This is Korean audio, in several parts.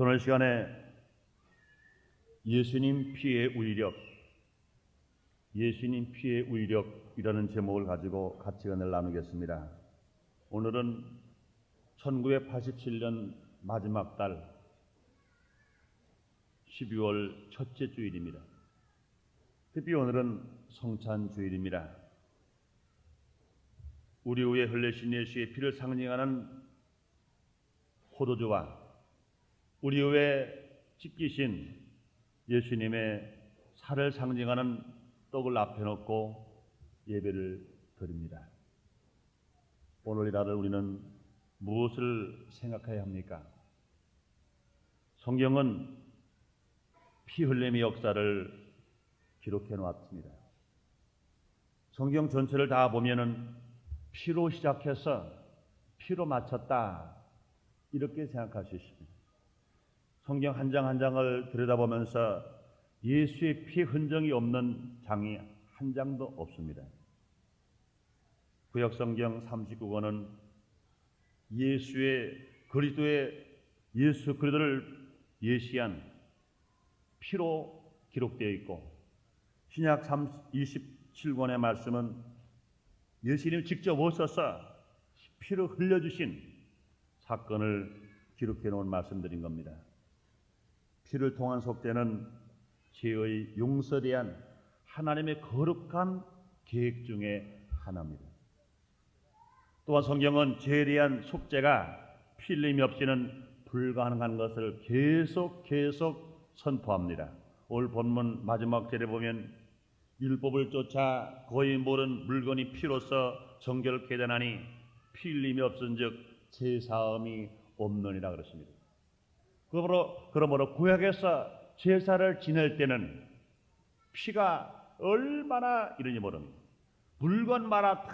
오늘 시간에 예수님 피의 위력이라는 제목을 가지고 같이 은혜를 나누겠습니다. 오늘은 1987년 마지막 달 12월 첫째 주일입니다. 특히 오늘은 성찬 주일입니다. 우리 위에 흘리신 예수의 피를 상징하는 포도주와 우리 위에 찢기신 예수님의 살을 상징하는 떡을 앞에 놓고 예배를 드립니다. 오늘 이 날을 우리는 무엇을 생각해야 합니까? 성경은 피 흘림의 역사를 기록해 놓았습니다. 성경 전체를 다 보면은 피로 시작해서 피로 마쳤다, 이렇게 생각할 수 있습니다. 성경 한 장 한 장을 들여다보면서 예수의 피 흔적이 없는 장이 한 장도 없습니다. 구약 성경 39권은 예수 그리스도를 예시한 피로 기록되어 있고, 신약 27권의 말씀은 예수님이 직접 오셔서 피를 흘려주신 사건을 기록해 놓은 말씀드린 겁니다. 피를 통한 속죄는 죄의 용서에 대한 하나님의 거룩한 계획 중에 하나입니다. 또한 성경은 죄에 대한 속죄가 피 흘림이 없이는 불가능한 것을 계속 선포합니다. 오늘 본문 마지막 절에 보면 율법을 쫓아 거의 모든 물건이 피로써 정결을 깨달으니 피 흘림이 없은즉 제사함이 없느니라 그랬습니다. 그러므로 구약에서 제사를 지낼 때는 피가 얼마나 이런지 모릅니다. 물건마다 다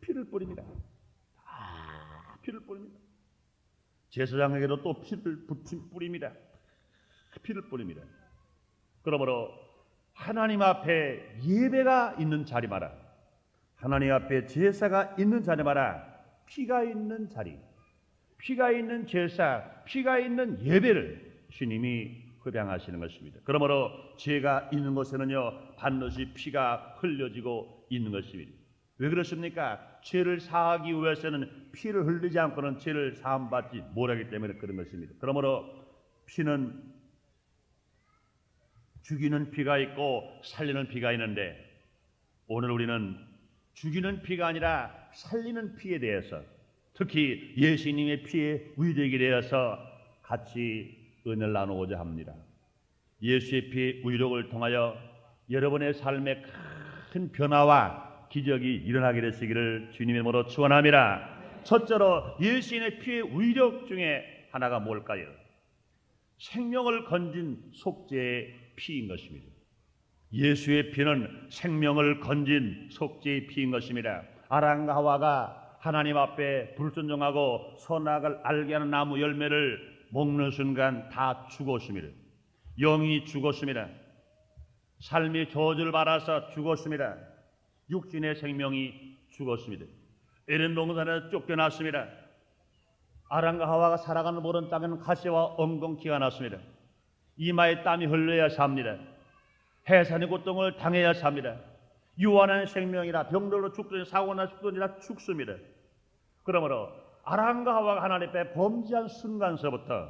피를 뿌립니다. 다 피를 뿌립니다. 제사장에게도 또 피를 뿌립니다. 피를 뿌립니다. 그러므로 하나님 앞에 예배가 있는 자리마다, 하나님 앞에 제사가 있는 자리마다 피가 있는 자리, 피가 있는 제사, 피가 있는 예배를 주님이 흡양하시는 것입니다. 그러므로 죄가 있는 곳에는요 반드시 피가 흘려지고 있는 것입니다. 왜 그렇습니까? 죄를 사하기 위해서는 피를 흘리지 않고는 죄를 사함받지 못하기 때문에 그런 것입니다. 그러므로 피는 죽이는 피가 있고 살리는 피가 있는데, 오늘 우리는 죽이는 피가 아니라 살리는 피에 대해서, 특히 예수님의 피의 위력에 대해서 같이 은혜를 나누고자 합니다. 예수의 피의 위력을 통하여 여러분의 삶에 큰 변화와 기적이 일어나게 되시기를 주님의 이름으로 축원합니다. 첫째로 예수님의 피의 위력 중에 하나가 뭘까요? 생명을 건진 속죄의 피인 것입니다. 예수의 피는 생명을 건진 속죄의 피인 것입니다. 아담과 하와가 하나님 앞에 불순종하고 선악을 알게 하는 나무 열매를 먹는 순간 다 죽었습니다. 영이 죽었습니다. 삶의 저주를 받아서 죽었습니다. 육신의 생명이 죽었습니다. 에덴 동산에서 쫓겨났습니다. 아담과 하와가 살아가는 모든 땅에는 가시와 엉겅퀴가 났습니다. 이마에 땀이 흘러야 삽니다. 해산의 고통을 당해야 삽니다. 유한한 생명이라 병들로 죽든지 사고나 죽든지 다 죽습니다. 그러므로 아담과 하와가 하나님 앞에 범죄한 순간서부터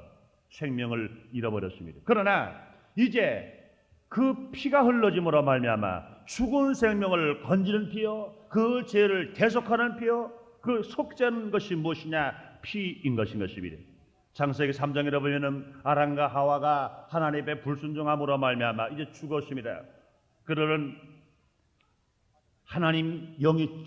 생명을 잃어버렸습니다. 그러나 이제 그 피가 흘러짐으로 말미암아 죽은 생명을 건지는 피요, 그 죄를 대속하는 피요, 그 속죄하는 것이 무엇이냐? 피인 것입니다. 창세기 3장에 보면은 아담과 하와가 하나님 앞에 불순종함으로 말미암아 이제 죽었습니다. 그러는 하나님 영이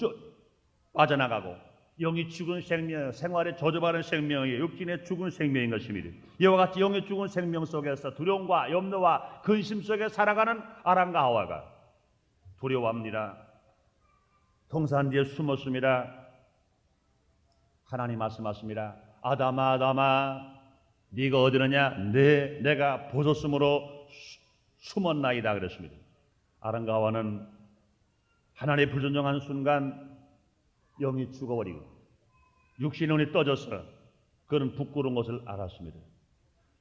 빠져나가고, 영이 죽은 생명, 생활에 저주받은 생명이 육신의 죽은 생명인 것입니다. 이와 같이 영의 죽은 생명 속에서 두려움과 염려와 근심 속에 살아가는 아담과 하와가 두려워합니다. 동산 뒤에 숨었습니다. 하나님 말씀하십니다. 아담아, 아담아, 네가 어디느냐? 내가 보소섬으로 숨었나이다 그랬습니다. 아담과 하와는 하나님의 불순종한 순간 영이 죽어버리고 육신의 눈이 떠져서 그는 부끄러운 것을 알았습니다.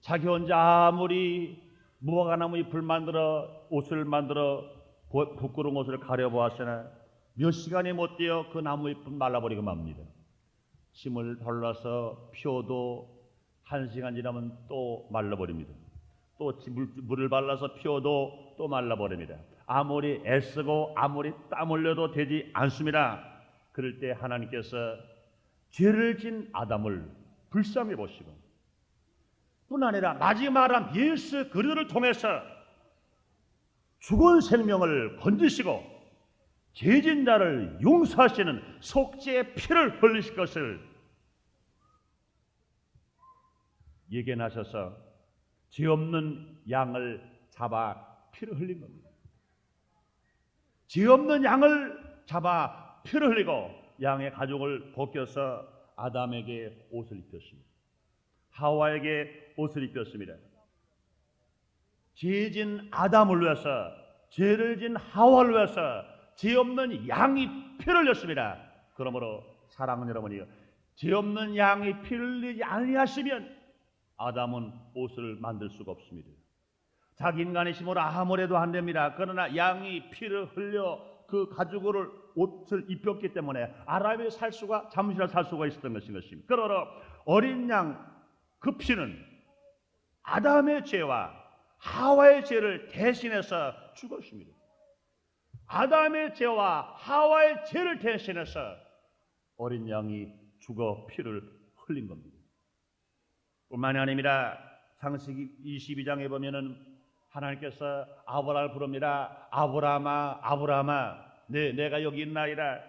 자기 혼자 아무리 무화과나무 잎을 만들어 옷을 만들어 부끄러운 옷을 가려보았으나 몇 시간이 못 되어 그 나무 잎은 말라버리고 맙니다. 침을 발라서 피워도 1시간 지나면 또 말라버립니다. 또 물을 발라서 피워도 또 말라버립니다. 아무리 애쓰고 아무리 땀 흘려도 되지 않습니다. 그럴 때 하나님께서 죄를 진 아담을 불쌍히 보시고 뿐 아니라 마지막 아람 예수 그리스도를 통해서 죽은 생명을 건지시고 죄진 자를 용서하시는 속죄의 피를 흘리실 것을 예견하셔서 죄 없는 양을 잡아 피를 흘린 겁니다. 죄 없는 양을 잡아 피를 흘리고 양의 가죽을 벗겨서 아담에게 옷을 입혔습니다. 하와에게 옷을 입혔습니다. 죄진 아담을 위해서, 죄를 진 하와를 위해서 죄 없는 양이 피를 흘렸습니다. 그러므로 사랑하는 여러분이요, 죄 없는 양이 피를 흘리지 아니하시면 아담은 옷을 만들 수가 없습니다. 자기 인간의 힘으로 아무래도 안 됩니다. 그러나 양이 피를 흘려 그 가죽을 옷을 입혔기 때문에 아람이 살 수가, 잠시라도 살 수가 있었던 것입니다. 그러나 어린 양 그 피는 아담의 죄와 하와의 죄를 대신해서 죽었습니다. 아담의 죄와 하와의 죄를 대신해서 어린 양이 죽어 피를 흘린 겁니다. 뿐만이 아닙니다. 창세기 22장에 보면은 하나님께서 아브라함을 부릅니다. 아브라함아, 아브라함아, 내가 여기 있나이다.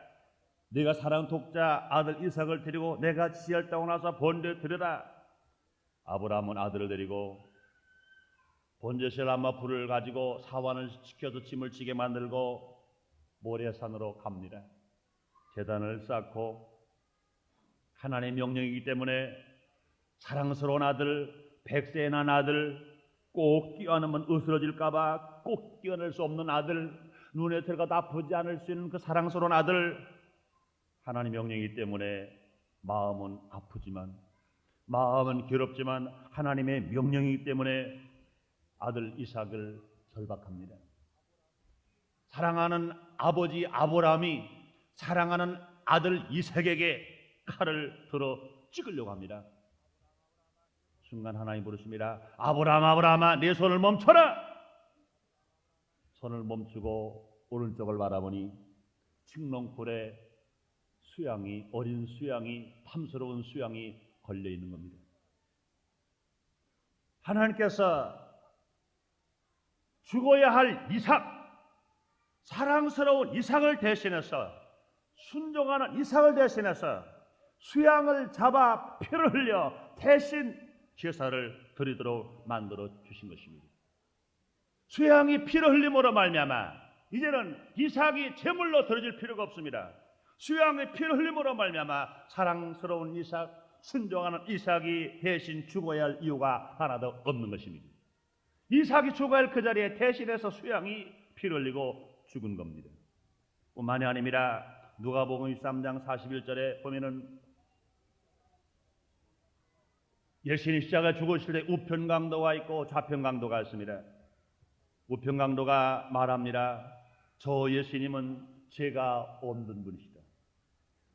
내가 사랑하는 독자 아들 이삭을 데리고 내가 지할 땅에 나서 번제 드려라. 아브라함은 아들을 데리고 번제실 아마 불을 가지고 사환을 지켜서 짐을 지게 만들고 모레산으로 갑니다. 제단을 쌓고 하나님의 명령이기 때문에 사랑스러운 아들, 100세에 난 아들, 꼭 끼어넣으면 으스러질까봐 꼭 끼어낼 수 없는 아들, 눈에 들어가도 아프지 않을 수 있는 그 사랑스러운 아들, 하나님의 명령이기 때문에 마음은 아프지만, 마음은 괴롭지만 하나님의 명령이기 때문에 아들 이삭을 절박합니다. 사랑하는 아버지 아브라함이 사랑하는 아들 이삭에게 칼을 들어 찍으려고 합니다. 순간 하나님 부르십니다. 아브라함, 아브라함아, 내 손을 멈춰라. 손을 멈추고 오른쪽을 바라보니 칡농풀에 수양이, 어린 수양이, 탐스러운 수양이 걸려 있는 겁니다. 하나님께서 죽어야 할 이삭, 사랑스러운 이삭을 대신해서, 순종하는 이삭을 대신해서 수양을 잡아 피를 흘려 대신 제사를 드리도록 만들어 주신 것입니다. 수양이 피를 흘림으로 말미암아 이제는 이삭이 제물로 드려질 필요가 없습니다. 수양의 피를 흘림으로 말미암아 사랑스러운 이삭, 순종하는 이삭이 대신 죽어야 할 이유가 하나도 없는 것입니다. 이삭이 죽어야 할 그 자리에 대신해서 수양이 피를 흘리고 죽은 겁니다. 뿐만이 아닙니다. 누가복음 23장 41절에 보면은 예수님이 십자가에 죽으실 때 우편 강도가 있고 좌편 강도가 있습니다. 우편 강도가 말합니다. 저 예수님은 죄가 없는 분이시다.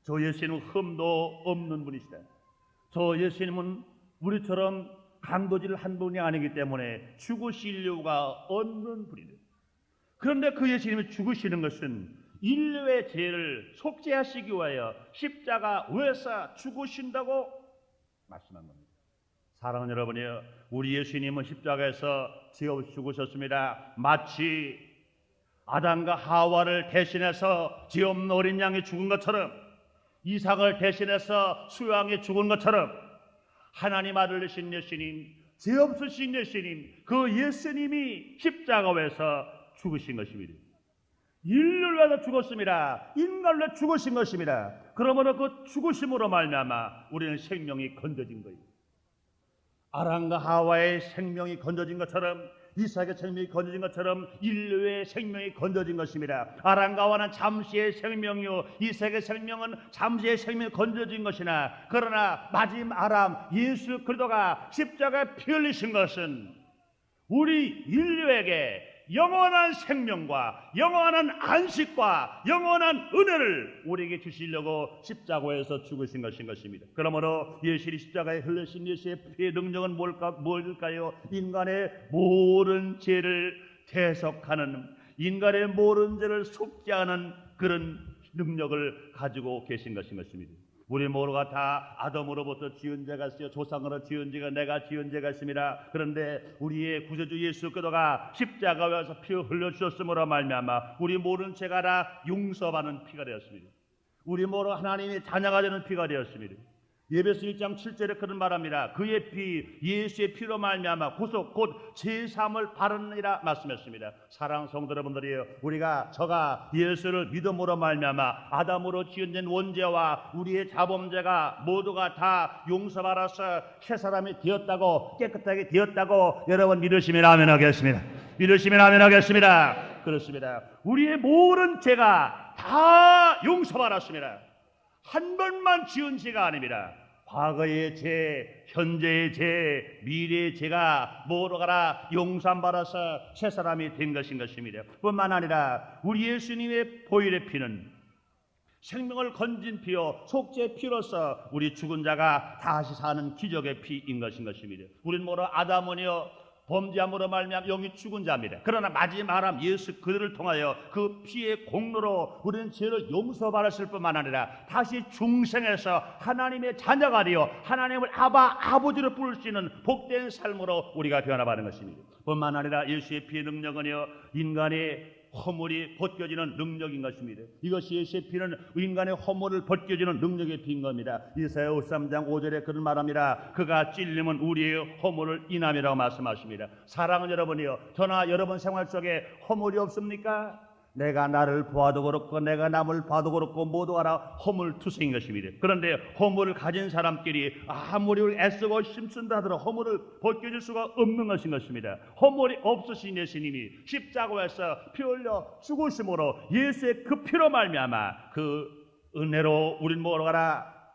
저 예수님은 흠도 없는 분이시다. 저 예수님은 우리처럼 강도질 한 분이 아니기 때문에 죽으실 이유가 없는 분이다. 그런데 그 예수님이 죽으시는 것은 인류의 죄를 속죄하시기 위하여 십자가 위에서 죽으신다고 말씀한 겁니다. 사랑하는 여러분이여, 우리 예수님은 십자가에서 죄 없이 죽으셨습니다. 마치 아담과 하와를 대신해서 죄 없는 어린 양이 죽은 것처럼, 이삭을 대신해서 수양이 죽은 것처럼 하나님 아들 되신 예수님, 죄 없으신 예수님, 그 예수님이 십자가에서 죽으신 것입니다. 인류를 위해서 죽었습니다. 인간을 위해 죽으신 것입니다. 그러므로 그 죽으심으로 말미암아 우리는 생명이 건져진 거예요. 아담과 하와의 생명이 건져진 것처럼 이삭의 생명이 건져진 것처럼 인류의 생명이 건져진 것입니다. 아람과 와는 잠시의 생명이요 이삭의 생명은 잠시의 생명이 건져진 것이나 그러나 마지막 아람 예수 그리스도가 십자가에 피 흘리신 것은 우리 인류에게 영원한 생명과 영원한 안식과 영원한 은혜를 우리에게 주시려고 십자가에서 죽으신 것입니다. 그러므로 예수의 십자가에 흘리신 예수의 피의 능력은 뭘까요? 인간의 모든 죄를 대속하는, 인간의 모든 죄를 속죄하는 그런 능력을 가지고 계신 것입니다. 우리 모두가 다 아담으로부터 지은 죄가 있어요. 조상으로 지은 죄가 내가 지은 죄가 있습니다. 그런데 우리의 구세주 예수 그리스도가 십자가에서 피 흘려주셨으므로 말미암아 우리 모든 죄가 다 용서받는 피가 되었습니다. 우리 모두 하나님의 자녀가 되는 피가 되었습니다. 예배서 1장 7절에 그런 말합니다. 그의 피 예수의 피로 말미암아 구속 곧 제사함을 바르니라 말씀했습니다. 사랑하는 성도 여러분들이요, 우리가 저가 예수를 믿음으로 말미암아 아담으로 지은 원죄와 우리의 자범죄가 모두가 다 용서받아서 새 사람이 되었다고, 깨끗하게 되었다고 여러분 믿으시면 아멘 하겠습니다. 믿으시면 아멘 하겠습니다. 그렇습니다. 우리의 모든 죄가 다 용서받았습니다. 한 번만 지은 죄가 아닙니다. 과거의 죄, 현재의 죄, 미래의 죄가 모두가 다 용서받아서 새 사람이 된 것입니다. 뿐만 아니라 우리 예수님의 보혈의 피는 생명을 건진 피요 속죄의 피로서 우리 죽은 자가 다시 사는 기적의 피인 것입니다. 우리는 모두 아담은요 범죄함으로 말미암아 영이 죽은 자입니다. 그러나 마지막 아람 예수 그들을 통하여 그 피의 공로로 우리는 죄를 용서받았을 뿐만 아니라 다시 중생에서 하나님의 자녀가 되어 하나님을 아버지로 부를 수 있는 복된 삶으로 우리가 변화받는 것입니다. 뿐만 아니라 예수의 피의 능력은요 인간의 허물이 벗겨지는 능력인 것입니다. 이것이 예수의 피는 인간의 허물을 벗겨지는 능력의 피인 겁니다. 이사야 53장 5절에 그런 말합니다. 그가 찔림은 우리의 허물을 인함이라고 말씀하십니다. 사랑하는 여러분이요, 저나 여러분 생활 속에 허물이 없습니까? 내가 나를 보아도 그렇고 내가 남을 봐도 그렇고 모두가 다 허물투성인 것입니다. 그런데 허물을 가진 사람끼리 아무리 애쓰고 힘쓴다 하더라도 허물을 벗겨질 수가 없는 것입니다. 허물이 없으신 예수님이 십자가에서 피 흘려 죽으심으로 예수의 그 피로 말미암아 그 은혜로 우린 모두가 다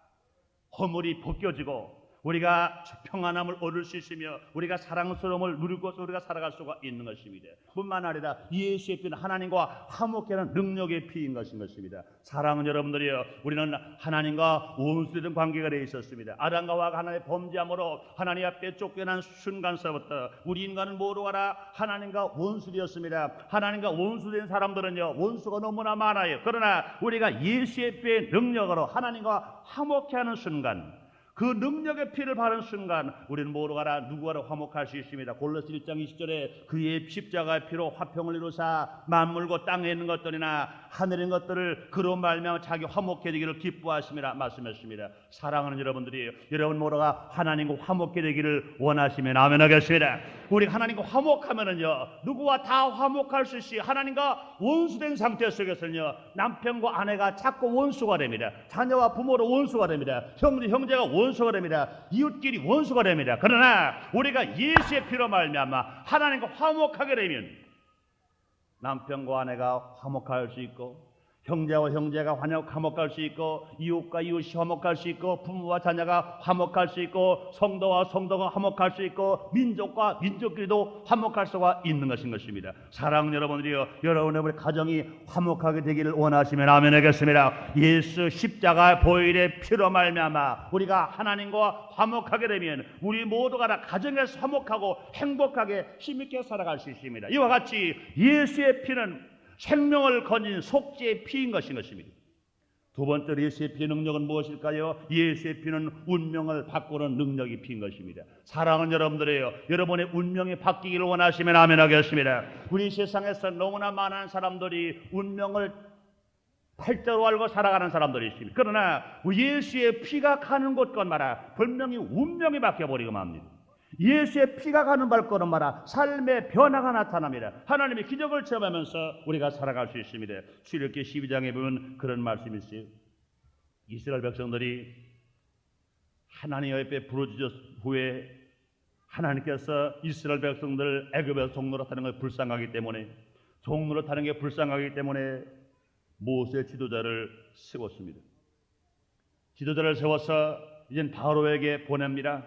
허물이 벗겨지고 우리가 평안함을 얻을 수 있으며 우리가 사랑스러움을 누리고 우리가 살아갈 수가 있는 것입니다. 뿐만 아니라 예수의 피는 하나님과 화목케 하는 능력의 피인 것입니다. 사랑하는 여러분들이요, 우리는 하나님과 원수된 관계가 되어 있었습니다. 아담과 하와가 하나님의 범죄함으로 하나님 앞에 쫓겨난 순간서부터 우리 인간은 모두가 다 하나님과 원수되었습니다. 하나님과 원수된 사람들은요 원수가 너무나 많아요. 그러나 우리가 예수의 피의 능력으로 하나님과 화목케 하는 순간, 그 능력의 피를 바른 순간 우리는 모두가 다 누구와도 화목할 수 있습니다. 골로새 1장 20절에 그의 십자가의 피로 화평을 이루사 만물과 땅에 있는 것들이나 하늘에 있는 것들을 그로 말미암아 자기 화목해 되기를 기뻐하심이라 말씀했습니다. 사랑하는 여러분들이 여러분 모두가 하나님과 화목해 되기를 원하시면 아멘 하겠습니다. 우리가 하나님과 화목하면은요 누구와 다 화목할 수 있이 하나님과 원수된 상태 속에서는요 남편과 아내가 자꾸 원수가 됩니다. 자녀와 부모로 원수가 됩니다. 형제가 원수가 됩니다. 이웃끼리 원수가 됩니다. 그러나 우리가 예수의 피로 말미암아 하나님과 화목하게 되면 남편과 아내가 화목할 수 있고 형제와 형제가 화목할 수 있고 이웃과 이웃이 화목할 수 있고 부모와 자녀가 화목할 수 있고 성도와 성도가 화목할 수 있고 민족과 민족끼리도 화목할 수가 있는 것입니다. 사랑하는 여러분들이요, 여러분의 가정이 화목하게 되기를 원하시면 아멘 하겠습니다. 예수 십자가 보혈의 피로 말미암아 우리가 하나님과 화목하게 되면 우리 모두가 다 가정에서 화목하고 행복하게 힘있게 살아갈 수 있습니다. 이와 같이 예수의 피는 생명을 건진 속죄의 피인 것입니다. 두 번째로 예수의 피의 능력은 무엇일까요? 예수의 피는 운명을 바꾸는 능력이 피인 것입니다. 사랑하는 여러분들이요, 여러분의 운명이 바뀌기를 원하시면 아멘 하겠습니다. 우리 세상에서 너무나 많은 사람들이 운명을 팔자로 알고 살아가는 사람들이 있습니다. 그러나 예수의 피가 가는 곳곳마다 분명히 운명이 바뀌어버리고 맙니다. 예수의 피가 가는 발걸음마다 삶의 변화가 나타납니다. 하나님의 기적을 체험하면서 우리가 살아갈 수 있습니다. 출애굽기 12장에 보면 그런 말씀이 있어요. 이스라엘 백성들이 하나님 옆에 부르짖은 후에 하나님께서 이스라엘 백성들 애굽에서 종노릇하는 것을 불쌍하기 때문에, 종노릇하는 게 불쌍하기 때문에 모세 지도자를 세웠습니다. 지도자를 세워서 이젠 바로에게 보냅니다.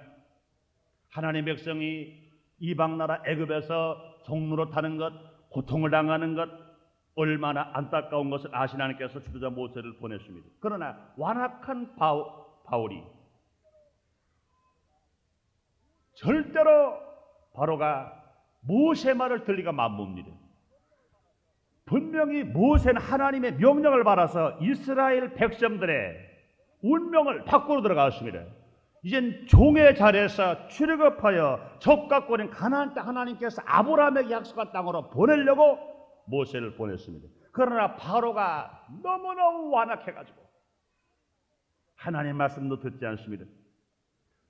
하나님 백성이 이방 나라 애굽에서 종노릇하는 것, 고통을 당하는 것, 얼마나 안타까운 것을 아신 하나님께서 지도자 모세를 보냈습니다. 그러나 완악한 바울이 절대로 바로가 모세 말을 들리가 만봅니다. 분명히 모세는 하나님의 명령을 받아서 이스라엘 백성들의 운명을 바꾸러 들어갔습니다. 이젠 종의 자리에서 출애굽하여 적각권인 가나안 땅 하나님께서 아브라함에게 약속한 땅으로 보내려고 모세를 보냈습니다. 그러나 바로가 너무너무 완악해가지고 하나님의 말씀도 듣지 않습니다.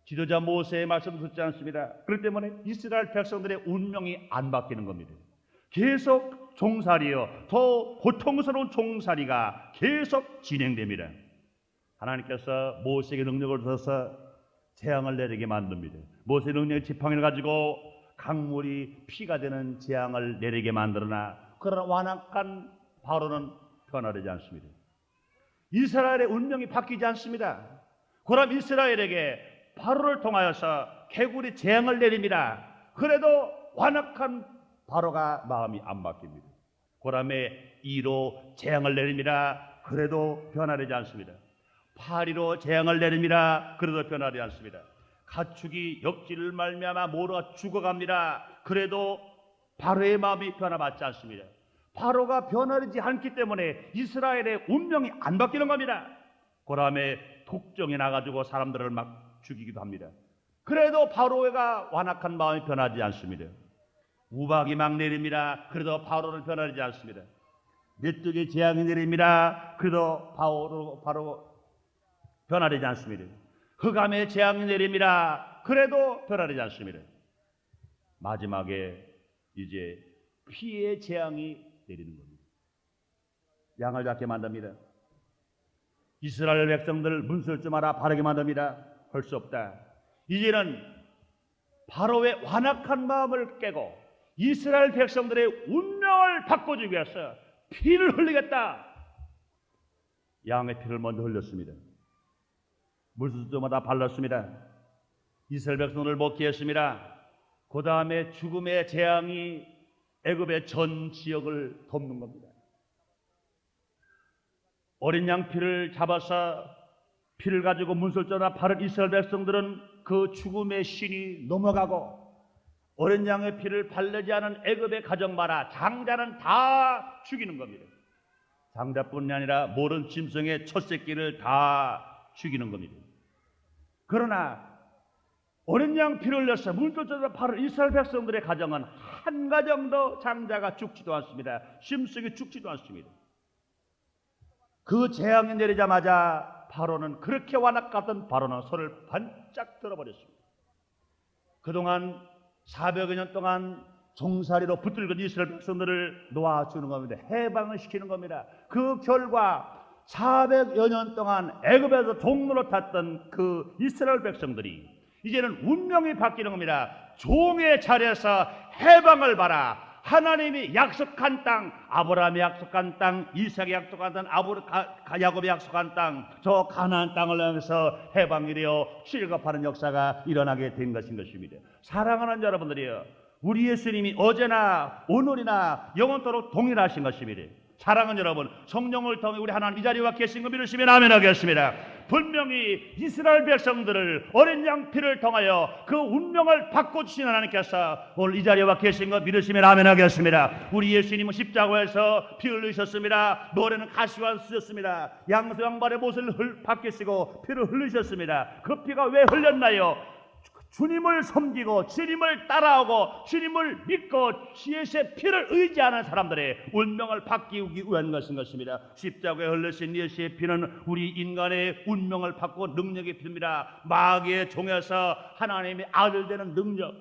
지도자 모세의 말씀도 듣지 않습니다. 그렇기 때문에 이스라엘 백성들의 운명이 안 바뀌는 겁니다. 계속 종살이요, 더 고통스러운 종살이가 계속 진행됩니다. 하나님께서 모세에게 능력을 주셔서 재앙을 내리게 만듭니다. 모세의 능력의 지팡이를 가지고 강물이 피가 되는 재앙을 내리게 만들어나, 그러나 완악한 바로는 변화되지 않습니다. 이스라엘의 운명이 바뀌지 않습니다. 그럼 이스라엘에게 바로를 통하여서 개구리 재앙을 내립니다. 그래도 완악한 바로가 마음이 안 바뀝니다. 고람에 2로 재앙을 내립니다. 그래도 변화되지 않습니다. 8.2로 재앙을 내립니다. 그래도 변하지 않습니다. 가축이 역질을 말미암아 모두가 죽어갑니다. 그래도 바로의 마음이 변화받지 않습니다. 바로가 변하지 않기 때문에 이스라엘의 운명이 안 바뀌는 겁니다. 그 다음에 독정이 나가지고 사람들을 막 죽이기도 합니다. 그래도 바로가 완악한 마음이 변하지 않습니다. 우박이 막 내립니다. 그래도 바로는 변하지 않습니다. 메뚜기 재앙이 내립니다. 그래도 바로 변화되지 않습니다. 흑암의 재앙이 내립니다. 그래도 변화되지 않습니다. 마지막에 이제 피의 재앙이 내리는 겁니다. 양을 잡게 만듭니다. 이스라엘 백성들 문설 좀 알아 바르게 만듭니다. 할 수 없다. 이제는 바로의 완악한 마음을 깨고 이스라엘 백성들의 운명을 바꿔주기 위해서 피를 흘리겠다. 양의 피를 먼저 흘렸습니다. 물수저마다 발랐습니다. 이스라엘 백성을 먹게 했습니다. 그 다음에 죽음의 재앙이 애굽의 전 지역을 덮는 겁니다. 어린 양 피를 잡아서 피를 가지고 문설주나 바른 이스라엘 백성들은 그 죽음의 신이 넘어가고, 어린 양의 피를 바르지 않은 애굽의 가정마다 장자는 다 죽이는 겁니다. 장자뿐이 아니라 모든 짐승의 첫 새끼를 다 죽이는 겁니다. 그러나 어린 양 피를 흘려서 문설주나 바른 이스라엘 백성들의 가정은 한 가정도 장자가 죽지도 않습니다. 짐승이 죽지도 않습니다. 그 재앙이 내리자마자 바로는, 그렇게 완악했던 바로는 손을 반짝 들어버렸습니다. 그동안 400여 년 동안 종살이로 붙들고 이스라엘 백성들을 놓아주는 겁니다. 해방을 시키는 겁니다. 그 결과 400여 년 동안 애굽에서 종노릇했던 그 이스라엘 백성들이 이제는 운명이 바뀌는 겁니다. 종의 자리에서 해방을 받아 하나님이 약속한 땅, 아브라함이 약속한 땅, 이삭이 약속한 땅, 야곱이 약속한 땅, 저 가나안 땅을 향해서 해방이 되어 출애굽하는 역사가 일어나게 된 것입니다. 사랑하는 여러분들이여, 우리 예수님이 어제나 오늘이나 영원토록 동일하신 것입니다. 사랑하는 여러분, 성령을 통해 우리 하나님 이 자리에 와 계신 거 믿으시면 아멘 하겠습니다. 분명히 이스라엘 백성들을 어린 양 피를 통하여 그 운명을 바꿔주신 하나님께서 오늘 이 자리에 와 계신 거 믿으시면 아멘 하겠습니다. 우리 예수님은 십자가에서 피 흘리셨습니다. 노래는 가시관 쓰셨습니다. 양발의 못을 바뀌시고 피를 흘리셨습니다. 그 피가 왜 흘렸나요? 주님을 섬기고 주님을 따라오고 주님을 믿고 예수의 피를 의지하는 사람들의 운명을 바뀌기 위한 것입니다. 십자가에 흘리신 예수의 피는 우리 인간의 운명을 바꾸고 능력이 필요합니다. 마귀의 종에서 하나님의 아들 되는 능력,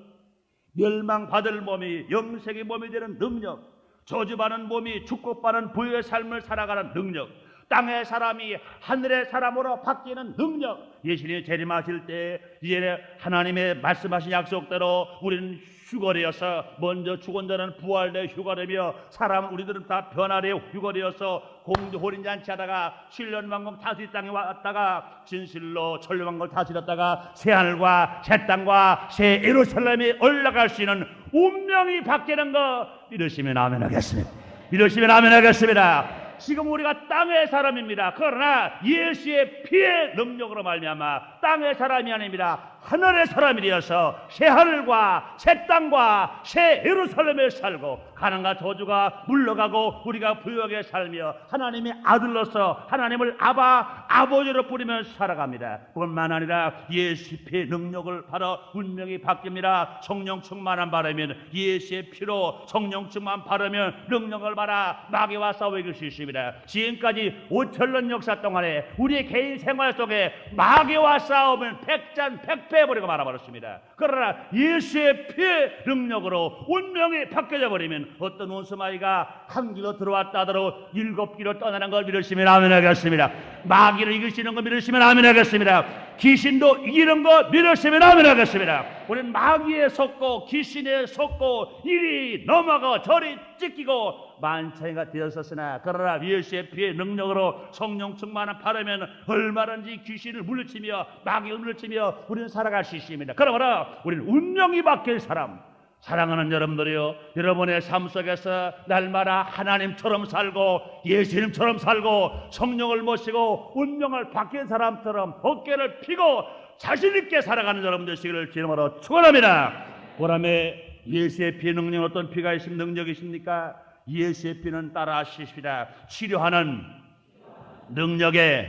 멸망받을 몸이 영생의 몸이 되는 능력, 저주받는 몸이 축복받는 부유의 삶을 살아가는 능력, 땅의 사람이 하늘의 사람으로 바뀌는 능력, 예수님이 재림하실 때 이제 하나님의 말씀하신 약속대로 우리는 휴거되어서 먼저 죽은 자는 부활되어 휴거되며 사람 우리들은 다 변화되어 휴거되어서 공주 혼인잔치하다가 7년 왕국 다시 땅에 왔다가 진실로 천년왕국을 다스렸다가 새하늘과 새 땅과 새 예루살렘에 올라갈 수 있는 운명이 바뀌는 거 믿으시면 아멘 하겠습니다. 믿으시면 아멘 하겠습니다. 지금 우리가 땅의 사람입니다. 그러나 예수의 피의 능력으로 말미암아 땅의 사람이 아닙니다. 하늘의 사람이 되어서 새 하늘과 새 땅과 새 예루살렘에 살고 가난과 저주가 물러가고 우리가 부유하게 살며 하나님의 아들로서 하나님을 아버지로 부르며 살아갑니다. 뿐만 아니라 예수의 피의 능력을 받아 운명이 바뀝니다. 성령 충만한 바라면 예수의 피로 성령 충만 바르면 능력을 받아 마귀와 싸워 이길 수 있습니다. 지금까지 5천년 역사 동안에 우리의 개인 생활 속에 마귀와 싸우면 백패해버리고 말아버렸습니다. 그러나 예수의 피의 능력으로 운명이 바뀌어져 버리면 어떤 원수마귀가 한 길로 들어왔다 하더라도 7길로 떠나는 걸 믿으시면 아멘 하겠습니다. 마귀를 이기시는 거 믿으시면 아멘 하겠습니다. 귀신도 이기는 거 믿으시면 아멘 하겠습니다. 우리는 마귀에 속고 귀신에 속고 이리 넘어가 저리 찢기고 만차이가 되었었으나 그러나 예수의 피의 능력으로 성령 충만한 바르면 얼마든지 귀신을 물리치며 마귀를 물리치며 우리는 살아갈 수 있습니다. 그러므로 우리는 운명이 바뀔 사람, 사랑하는 여러분들이요, 여러분의 삶 속에서 날마다 하나님처럼 살고 예수님처럼 살고 성령을 모시고 운명을 바뀐 사람처럼 어깨를 피고 자신 있게 살아가는 여러분 되시기를 주님으로 축원합니다. 보람에 예수의 피의 능력, 어떤 피가 있으면 능력이 있습니까? 예수의 피는 따라 하십시다. 치료하는 능력의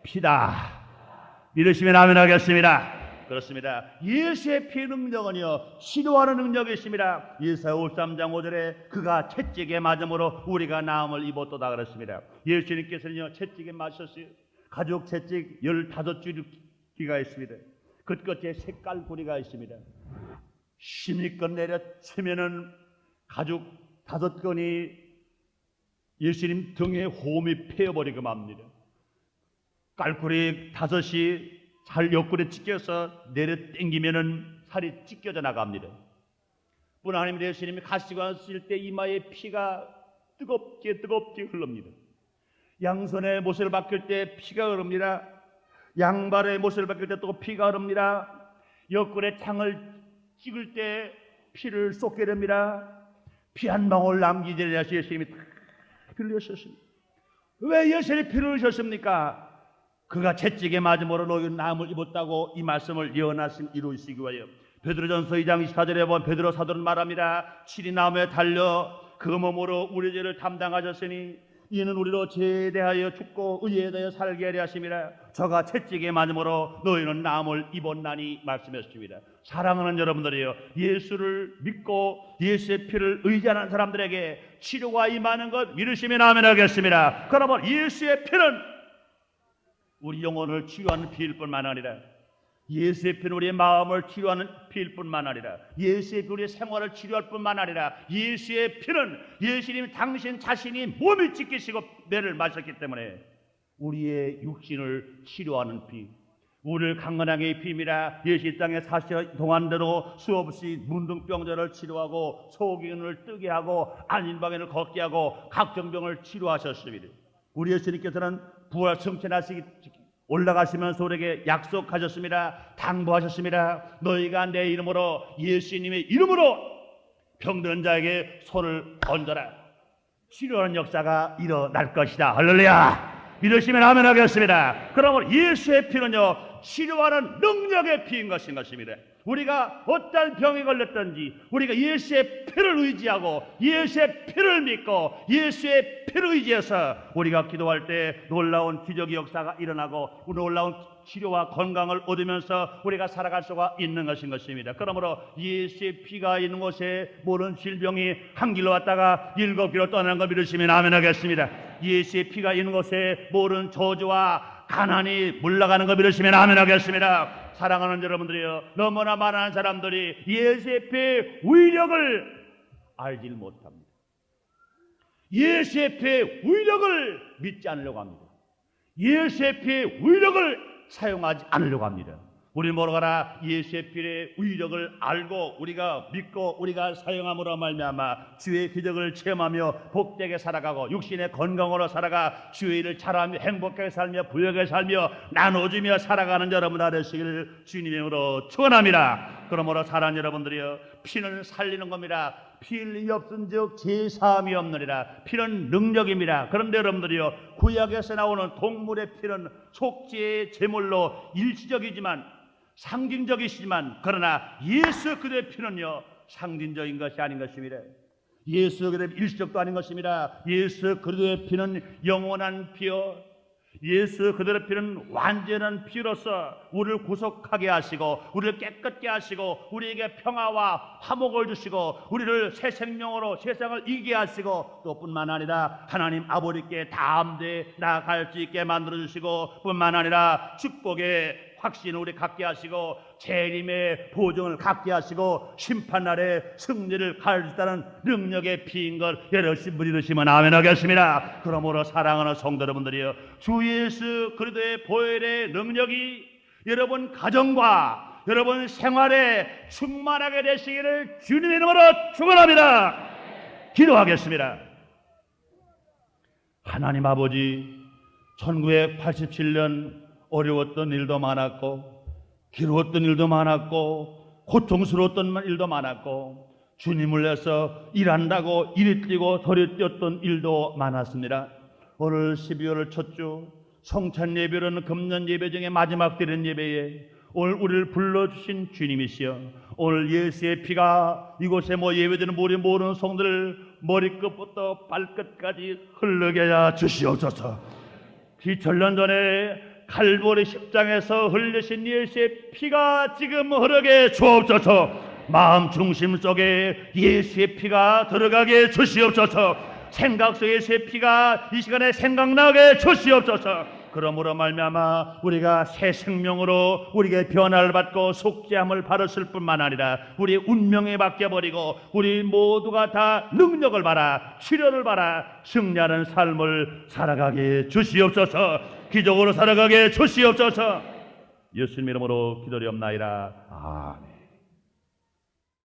피다. 믿으시면 아멘 하겠습니다. 그렇습니다. 예수의 피의 능력은요 치료하는 능력이 있습니다. 이사야 53장 5절에 그가 채찍에 맞음으로 우리가 나음을 입었도다 그랬습니다. 예수님께서는요 채찍에 맞으셨어요. 가죽 채찍 15줄기가 있습니다. 그 끝에 색깔고리가 있습니다. 힘있게 내려치면은 가죽 5건이 예수님 등에 홈이 패여버리고 맙니다. 깔고리 5이 살 옆구리에 찢겨서 내려 당기면은 살이 찢겨져 나갑니다. 뿐 아니라 예수님이 가시고 왔을 때 이마에 피가 뜨겁게 흐릅니다. 양손에 못을 박힐 때 피가 흐릅니다. 양발에 못을 박힐 때 또 피가 흐릅니다. 옆구리에 창을 찍을 때 피를 쏟게 됩니다. 피 한 방울 남기지 않으려 예수님이 다 피를 흘리셨습니다. 왜 예수님이 피를 흘리셨습니까? 그가 채찍에 맞음으로 너희는 나음을 입었다고 이 말씀을 예언하신 이루시기 위하여. 베드로전서 2장 24절에 보면 베드로 사도는 말합니다. 칠이 나무에 달려 그 몸으로 우리 죄를 담당하셨으니 이는 우리로 죄에 대하여 죽고 의에 대하여 살게 하려 하심이라. 저가 채찍에 맞음으로 너희는 나음을 입었나니 말씀하셨습니다. 사랑하는 여러분들이요, 예수를 믿고 예수의 피를 의지하는 사람들에게 치료가 임하는 것 믿으시면 아멘 하겠습니다. 그러면 예수의 피는 우리 영혼을 치유하는 피일 뿐만 아니라 예수의 피는 우리의 마음을 치유하는 피일 뿐만 아니라 예수의 피 우리의 생활을 치료할 뿐만 아니라 예수의 피는 예수님 당신 자신이 몸을 찢기시고 매를 마셨기 때문에 우리의 육신을 치료하는 피, 우리를 강건하게 피입니다. 예수 땅에 사실 동안대로 수없이 문둥병자를 치료하고 소경을 뜨게 하고 안진방해를 걷게 하고 각종 병을 치료하셨습니다. 우리 예수님께서는 부활 승천하시기 올라가시면서 우리에게 약속하셨습니다. 당부하셨습니다. 너희가 내 이름으로 예수님의 이름으로 병든 자에게 손을 얹어라. 치료하는 역사가 일어날 것이다. 할렐루야. 믿으시면 아멘 하겠습니다. 그러면 예수의 피는요 치료하는 능력의 피인 것입니다. 우리가 어떤 병에 걸렸든지 우리가 예수의 피를 의지하고 예수의 피를 믿고 예수의 피를 의지해서 우리가 기도할 때 놀라운 기적의 역사가 일어나고 놀라운 치료와 건강을 얻으면서 우리가 살아갈 수가 있는 것입니다. 그러므로 예수의 피가 있는 곳에 모든 질병이 한 길로 왔다가 7길로 떠나는 걸 믿으시면 아멘 하겠습니다. 예수의 피가 있는 곳에 모든 저주와 가난이 물러가는 걸 믿으시면 아멘 하겠습니다. 사랑하는 여러분들이요, 너무나 많은 사람들이 예수의 피의 위력을 알지 못합니다. 예수의 피의 위력을 믿지 않으려고 합니다. 예수의 피의 위력을 사용하지 않으려고 합니다. 우리 모두가 예수의 피의 위력을 알고 우리가 믿고 우리가 사용함으로 말미암아 주의 기적을 체험하며 복되게 살아가고 육신의 건강으로 살아가 주의 일을 잘하며 행복하게 살며 부유하게 살며 나눠주며 살아가는 여러분 되시기를 주님의 이름으로 축원합니다. 그러므로 사랑하는 여러분들이여, 피는 살리는 겁니다. 피 흘림이 없은즉 제사함이 없느니라. 피는 능력입니다. 그런데 여러분들이여, 구약에서 나오는 동물의 피는 속죄의 제물로 일시적이지만 상징적이시지만, 그러나 예수 그리스도의 피는요 상징적인 것이 아닌 것입니다. 예수 그리스도의 일시적도 아닌 것입니다. 예수 그리스도의 피는 영원한 피요, 예수 그리스도의 피는 완전한 피로서 우리를 구속하게 하시고 우리를 깨끗게 하시고 우리에게 평화와 화목을 주시고 우리를 새 생명으로 세상을 이기게 하시고, 또 뿐만 아니라 하나님 아버지께 담대히 나아갈 수 있게 만들어 주시고, 뿐만 아니라 축복의 확신을 우리 갖게 하시고 재림의 보증을 갖게 하시고 심판날에 승리를 가질 수 있다는 능력의 피인 걸 여러분 믿으시면 아멘 하겠습니다. 그러므로 사랑하는 성도 여러분들이여, 주 예수 그리스도의 보혈의 능력이 여러분 가정과 여러분 생활에 충만하게 되시기를 주님의 이름으로 축원합니다. 기도하겠습니다. 하나님 아버지, 1987년 어려웠던 일도 많았고 괴로웠던 일도 많았고 고통스러웠던 일도 많았고 주님을 위해서 일한다고 이리 뛰고 저리 뛰었던 일도 많았습니다. 오늘 12월 첫 주 성찬 예배로는 금년 예배 중에 마지막 드린 예배에 오늘 우리를 불러주신 주님이시여, 오늘 예수의 피가 이곳에 예배드리는 우리 모든 성들을 머리끝부터 발끝까지 흐르게 하여 주시옵소서. 2000년 전에 칼보리 십장에서 흘리신 예수의 피가 지금 흐르게 주옵소서. 마음 중심 속에 예수의 피가 들어가게 주시옵소서. 생각 속에 예수의 피가 이 시간에 생각나게 주시옵소서. 그러므로 말미암아 우리가 새 생명으로 우리에게 변화를 받고 속죄함을 받았을 뿐만 아니라 우리의 운명에 맡겨버리고 우리 모두가 다 능력을 받아 치료를 받아 승리하는 삶을 살아가게 주시옵소서. 기적으로 살아가게 주시옵소서. 예수님 이름으로 기도리옵나이다. 아멘.